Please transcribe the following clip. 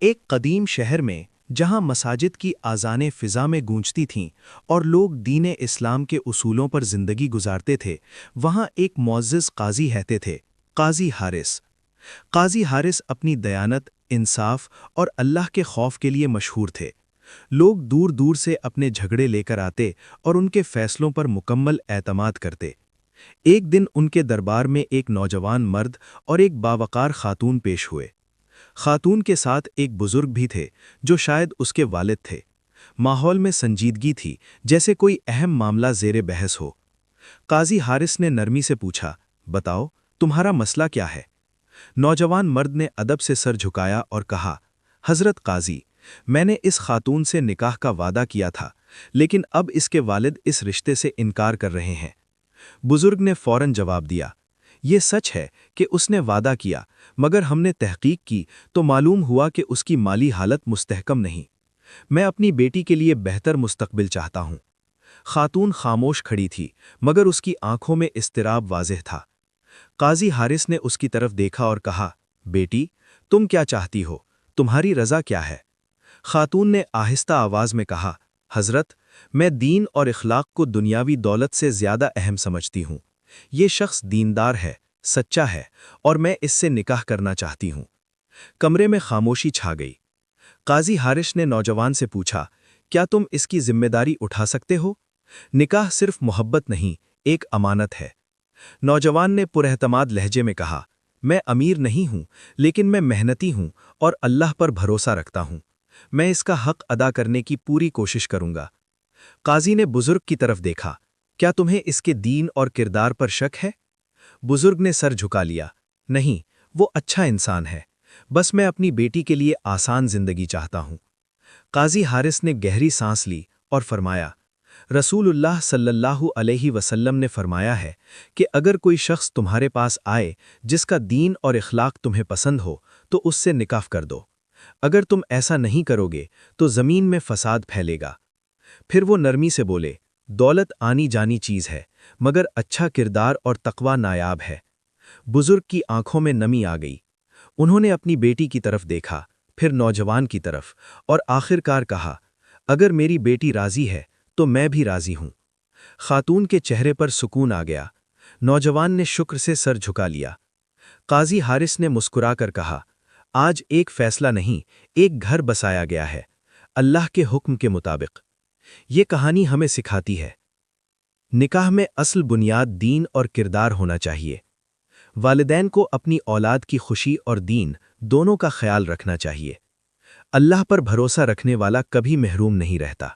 ایک قدیم شہر میں جہاں مساجد کی آذانیں فضا میں گونجتی تھیں اور لوگ دین اسلام کے اصولوں پر زندگی گزارتے تھے، وہاں ایک معزز قاضی رہتے تھے، قاضی حارث۔ قاضی حارث اپنی دیانت، انصاف اور اللہ کے خوف کے لیے مشہور تھے۔ لوگ دور دور سے اپنے جھگڑے لے کر آتے اور ان کے فیصلوں پر مکمل اعتماد کرتے۔ ایک دن ان کے دربار میں ایک نوجوان مرد اور ایک باوقار خاتون پیش ہوئے۔ خاتون کے ساتھ ایک بزرگ بھی تھے جو شاید اس کے والد تھے۔ ماحول میں سنجیدگی تھی، جیسے کوئی اہم معاملہ زیر بحث ہو۔ قاضی حارث نے نرمی سے پوچھا، بتاؤ تمہارا مسئلہ کیا ہے؟ نوجوان مرد نے ادب سے سر جھکایا اور کہا، حضرت قاضی، میں نے اس خاتون سے نکاح کا وعدہ کیا تھا، لیکن اب اس کے والد اس رشتے سے انکار کر رہے ہیں۔ بزرگ نے فوراً جواب دیا، یہ سچ ہے کہ اس نے وعدہ کیا، مگر ہم نے تحقیق کی تو معلوم ہوا کہ اس کی مالی حالت مستحکم نہیں۔ میں اپنی بیٹی کے لیے بہتر مستقبل چاہتا ہوں۔ خاتون خاموش کھڑی تھی، مگر اس کی آنکھوں میں اضطراب واضح تھا۔ قاضی حارث نے اس کی طرف دیکھا اور کہا، بیٹی، تم کیا چاہتی ہو؟ تمہاری رضا کیا ہے؟ خاتون نے آہستہ آواز میں کہا، حضرت، میں دین اور اخلاق کو دنیاوی دولت سے زیادہ اہم سمجھتی ہوں۔ یہ شخص دیندار ہے، سچا ہے، اور میں اس سے نکاح کرنا چاہتی ہوں۔ کمرے میں خاموشی چھا گئی۔ قاضی حارث نے نوجوان سے پوچھا، کیا تم اس کی ذمہ داری اٹھا سکتے ہو؟ نکاح صرف محبت نہیں، ایک امانت ہے۔ نوجوان نے پراعتماد لہجے میں کہا، میں امیر نہیں ہوں، لیکن میں محنتی ہوں اور اللہ پر بھروسہ رکھتا ہوں۔ میں اس کا حق ادا کرنے کی پوری کوشش کروں گا۔ قاضی نے بزرگ کی طرف دیکھا، کیا تمہیں اس کے دین اور کردار پر شک ہے؟ بزرگ نے سر جھکا لیا، نہیں، وہ اچھا انسان ہے، بس میں اپنی بیٹی کے لیے آسان زندگی چاہتا ہوں۔ قاضی حارث نے گہری سانس لی اور فرمایا، رسول اللہ صلی اللہ علیہ وسلم نے فرمایا ہے کہ اگر کوئی شخص تمہارے پاس آئے جس کا دین اور اخلاق تمہیں پسند ہو تو اس سے نکاح کر دو۔ اگر تم ایسا نہیں کرو گے تو زمین میں فساد پھیلے گا۔ پھر وہ نرمی سے بولے، دولت آنی جانی چیز ہے، مگر اچھا کردار اور تقوی نایاب ہے۔ بزرگ کی آنکھوں میں نمی آ گئی۔ انہوں نے اپنی بیٹی کی طرف دیکھا، پھر نوجوان کی طرف، اور آخر کار کہا، اگر میری بیٹی راضی ہے تو میں بھی راضی ہوں۔ خاتون کے چہرے پر سکون آ گیا۔ نوجوان نے شکر سے سر جھکا لیا۔ قاضی حارث نے مسکرا کر کہا، آج ایک فیصلہ نہیں، ایک گھر بسایا گیا ہے، اللہ کے حکم کے مطابق۔ یہ کہانی ہمیں سکھاتی ہے، نکاح میں اصل بنیاد دین اور کردار ہونا چاہیے۔ والدین کو اپنی اولاد کی خوشی اور دین دونوں کا خیال رکھنا چاہیے۔ اللہ پر بھروسہ رکھنے والا کبھی محروم نہیں رہتا۔